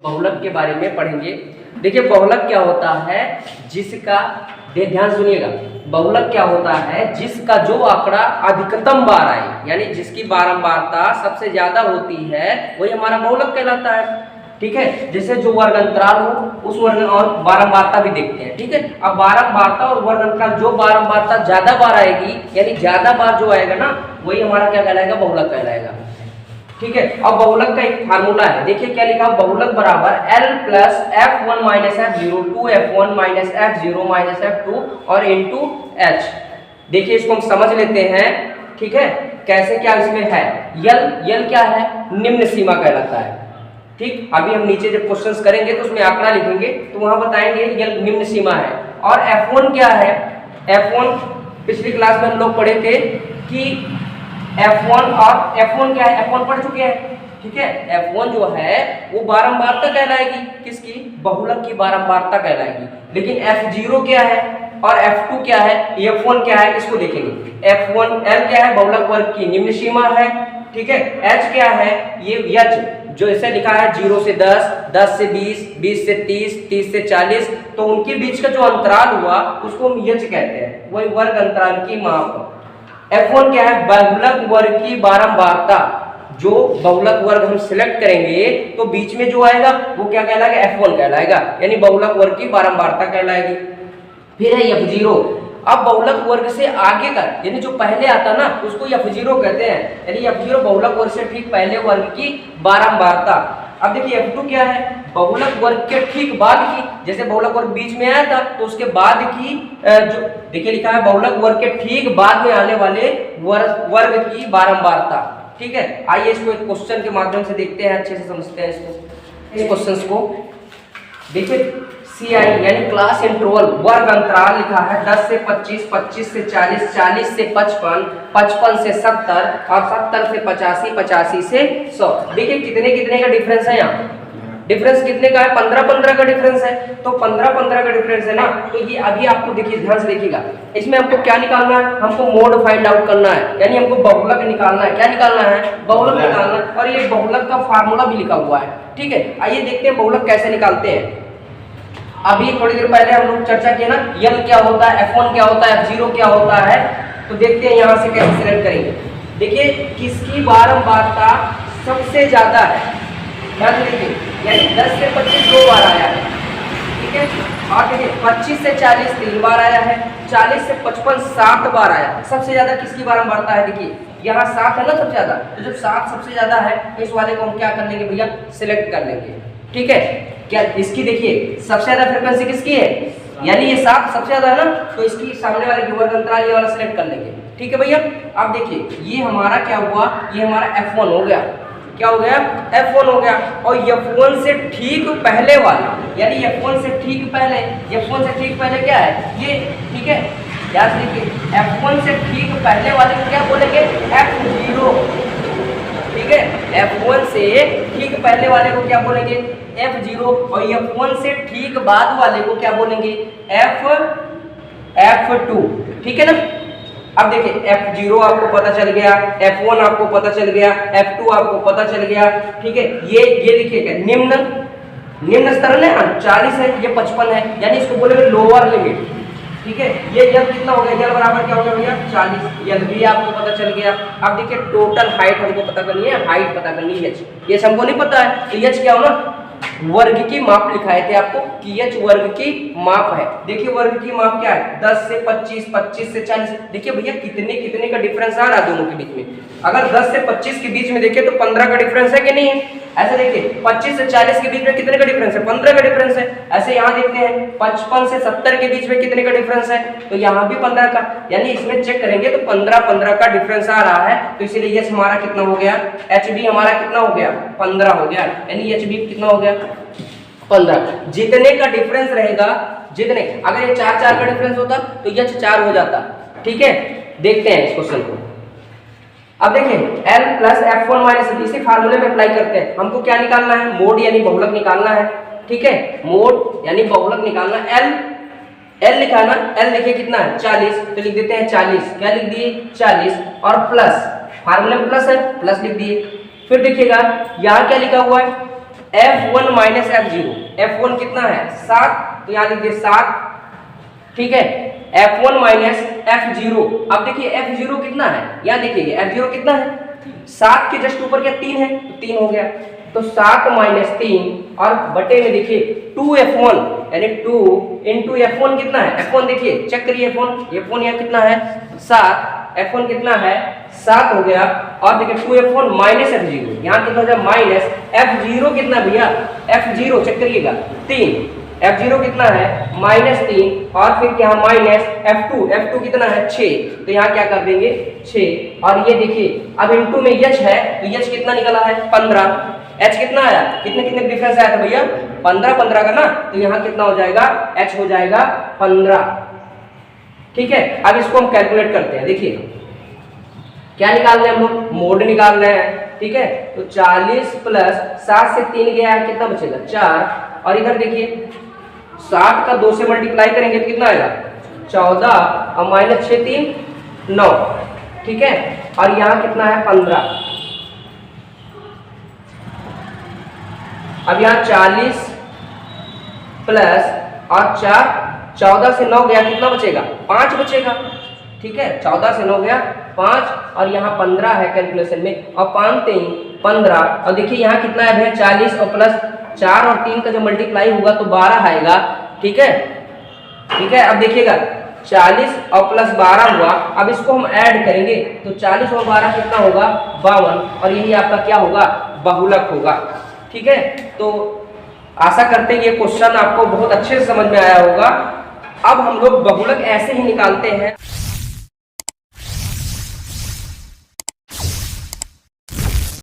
बहुलक के बारे में पढ़ेंगे। देखिए बहुलक क्या होता है, जिसका ध्यान सुनिएगा, बहुलक क्या होता है जिसका जो आंकड़ा अधिकतम बार आए, यानी जिसकी बारंबारता सबसे ज्यादा होती है वही हमारा बहुलक कहलाता है। ठीक है, जैसे जो वर्ग अंतराल हो उस वर्ग और बारंबारता भी देखते हैं। ठीक है, अब बारंबारता और वर्ग अंतराल जो बारंबारता ज्यादा बार आएगी, यानी ज्यादा बार जो आएगा ना वही हमारा क्या कहलाएगा, बहुलक कहलाएगा। ठीक है, अब बहुलक का एक फार्मूला है, देखिए क्या लिखा, बहुलक बराबर L plus F1 minus F0 to F1 minus F0 minus F2 और इंटू H। देखिए इसको हम समझ लेते हैं। ठीक है, कैसे क्या इसमें है, यल क्या है, निम्न सीमा कहलाता है। ठीक, अभी हम नीचे जब क्वेश्चंस करेंगे तो उसमें आंकड़ा लिखेंगे तो वहां बताएंगे यल निम्न सीमा है। और F1 क्या है, F1 पिछली क्लास में हम लोग पढ़े थे कि F1 और F1 क्या है, F1 पढ़ चुके हैं। ठीक है, F1 जो है वो बारंबारता कहलाएगी, किसकी, बहुलक की बारंबारता कहलाएगी। लेकिन F0 क्या है और F2 क्या है, F1 क्या है, इसको देखेंगे। F1 L क्या है, बहुलक वर्ग की निम्न सीमा है। ठीक है, H क्या है, ये H जो इसे लिखा है 0 से 10, 10 से 20, 20 से 30, 30 से 40, तो उनके बीच का जो अंतराल हुआ उसको हम H कहते हैं, वही वर्ग अंतराल की माप। F1 क्या है, बहुलक वर्ग की बारंबारता, जो बहुलक वर्ग हम सिलेक्ट करेंगे तो बीच में जो आएगा वो क्या कहलाएगा, F1 कहलाएगा, यानी बहुलक वर्ग की बारंबारता कहलाएगी। फिर है F0, अब बहुलक वर्ग से आगे का यानी जो पहले आता ना उसको F0 कहते हैं, यानी F0 बहुलक वर्ग से ठीक पहले वर्ग की बारंबारता। अब देखिए F2 क्या है, बहुलक वर्ग के ठीक बाद की, जैसे बहुलक वर्ग बीच में आया था तो उसके बाद की जो देखिए लिखा है बहुलक वर्ग के ठीक बाद में आने वाले वर्ग की बारंबारता। ठीक है, आइए इसको एक क्वेश्चन के माध्यम से देखते हैं, अच्छे से समझते हैं इस क्वेश्चन को। देखिए CI यानी क्लास इंटरवल वर्ग अंतराल लिखा है 10 से 25, 25 से 40, 40 से 55, 55 से 70 और 70 से 85, 85 से 100। देखिए कितने कितने का डिफरेंस है, यहाँ डिफरेंस कितने का है, 15-15 का डिफरेंस है। तो 15-15 का डिफरेंस है ना, तो ये अभी आपको देखिए ध्यान से देखिएगा, इसमें हमको क्या निकालना है, हमको मोड फाइंड आउट करना है, यानी हमको बहुलक निकालना है। क्या निकालना है, बहुलक निकालना है, और ये बहुलक का फार्मूला भी लिखा हुआ है। ठीक है, आइए देखते हैं बहुलक कैसे निकालते हैं। अभी थोड़ी देर पहले हम लोग चर्चा किए ना, यल क्या होता है, F1 क्या होता है, F0 क्या होता है, तो देखते हैं यहाँ से कैसे सिलेक्ट करेंगे। देखिए किसकी बारंबारता सबसे ज्यादा है, ध्यान देखिए, यानी 10 से 25 दो बार आया है। ठीक है, और देखिए 25 से 40 3 बार आया है, 40 से 55 7 बार आया है। सबसे ज्यादा किसकी बारंबारता है, देखिए यहाँ 7 है ना सबसे ज्यादा, तो जब 7 सबसे ज्यादा है तो इस वाले को हम क्या कर लेंगे भैया, सिलेक्ट कर लेंगे। ठीक है, क्या इसकी देखिए सबसे ज्यादा फ्रीक्वेंसी किसकी है, यानी ये 7 सबसे ज्यादा है ना, तो इसकी सामने वाले की वर्ग अंतराल ये वाला सिलेक्ट कर लेंगे। ठीक है भैया, अब देखिए ये हमारा क्या हुआ, ये हमारा F1 हो गया, क्या हो गया, F1 हो गया। और F1 से ठीक पहले वाला, यानी F1 से ठीक पहले, F1 से ठीक पहले क्या है ये, ठीक है, याद देखिए F1 से ठीक पहले वाले को क्या बोलेंगे, F0। ठीक है, F1 से ठीक पहले वाले को क्या बोलेंगे, F0, और F1 से ठीक बाद वाले को क्या बोलेंगे, F2। ठीक है ना, अब देखिए F0 आपको पता चल गया, F1 आपको पता चल गया, F2 आपको पता चल गया। ठीक है, ये लिखिएगा निम्न स्तर है 40 है, ये 55 है, यानी इसको बोलेंगे लोअर लिमिट। ठीक है, ये यल कितना हो गया, यल बराबर क्या हो गया भैया 40, यल भी आपको पता चल गया। अब देखिए टोटल हाइट हमको पता करनी है, हाइट पता करनी है H, ये हमको नहीं पता है, तो H क्या हो ना, वर्ग की माप लिखाए थे आपको कि H वर्ग की माप है। देखिए वर्ग की माप क्या है, 10 से 25, 25 से 40। देखिए भैया कितने कितने का डिफरेंस आ रहा है दोनों के बीच में, अगर 10 से 25 के बीच में देखें तो 15 का डिफरेंस है कि नहीं है। ऐसे देखिए 25 से 40 के बीच में कितने का डिफरेंस है, 15 का डिफरेंस है। ऐसे यहाँ देखते हैं 55 से 70 के बीच में कितने का डिफरेंस है, तो यहाँ भी 15 का, यानी इसमें चेक करेंगे तो 15-15 का डिफरेंस आ रहा है, तो इसीलिए H हमारा कितना हो गया, H भी हमारा कितना हो गया, 15 हो गया, यानी H भी कितना हो गया, 15। जितने का डिफरेंस रहेगा, जितने, अगर ये 4-4 का डिफरेंस होता तो H 4 हो जाता। ठीक है, देखते हैं इस क्वेश्चन को। अब देखिए L प्लस F1 माइनस इसी फार्मूले में अप्लाई करते हैं, हमको क्या निकालना है, मोड यानी बहुलक निकालना है। ठीक है, मोड यानी बहुलक निकालना, L लिखा ना, L देखिए कितना है 40, तो लिख देते हैं 40, क्या लिख दिए 40, और प्लस फार्मूले में प्लस है, प्लस लिख दिए। फिर देखिएगा यहाँ क्या लिखा हुआ है, F1 माइनस F0, F1 कितना है 7, तो यहाँ लिख दिए 7, ठीक है। F1 माइनस F0, अब देखिए F0 कितना है, यहाँ देखिए F0 कितना है 7 के जस्ट ऊपर क्या 3 है, तो 3 हो गया, तो 7 माइनस 3 और बटे में देखिए 2F1 यानी 2 इंटू F1 कितना है, F1 देखिए चेक करिए F1 यहाँ कितना है 7, F1 कितना है 7 हो गया, और देखिए 2F1 माइनस F0, यहाँ कितना हो जाए माइनस F0 कितना भैया, F0 चेक करिएगा 3, F0 कितना है -3, और फिर क्या माइनस F2 कितना है 6, तो यहाँ क्या कर देंगे 6, और ये देखिए अब इनटू में H है, तो H कितना निकला है 15, H कितना आया, कितने डिफरेंस आया था भैया 15 का ना, तो यहाँ कितना हो जाएगा H हो जाएगा 15, ठीक है। अब इसको हम कैलकुलेट करते हैं, देखिए क्या निकाल रहे हैं हम लोग, मोड निकाल रहे हैं, ठीक है। तो 40 प्लस 7 से 3 गया है, कितना बचेगा 4, और इधर देखिए 7 का 2 से मल्टीप्लाई करेंगे तो कितना आएगा 14, और माइनस 6 3 9, ठीक है, और यहाँ कितना है 15, अब यहाँ 40 प्लस और 4, 14 से 9 गया कितना बचेगा 5 बचेगा, ठीक है, 14 से 9 गया 5, और यहाँ 15 है कैलकुलेशन में, और 5 3 15, और देखिए यहाँ कितना है भैया 40 और प्लस 4 और 3 का जो मल्टीप्लाई होगा तो 12 आएगा, ठीक है, ठीक है। अब देखिएगा 40 और प्लस 12 हुआ, अब इसको हम ऐड करेंगे तो 40 और 12 कितना होगा 52, और यही आपका क्या होगा बहुलक होगा, ठीक है। तो आशा करते हैं ये क्वेश्चन आपको बहुत अच्छे से समझ में आया होगा। अब हम लोग बहुलक ऐसे ही निकालते हैं।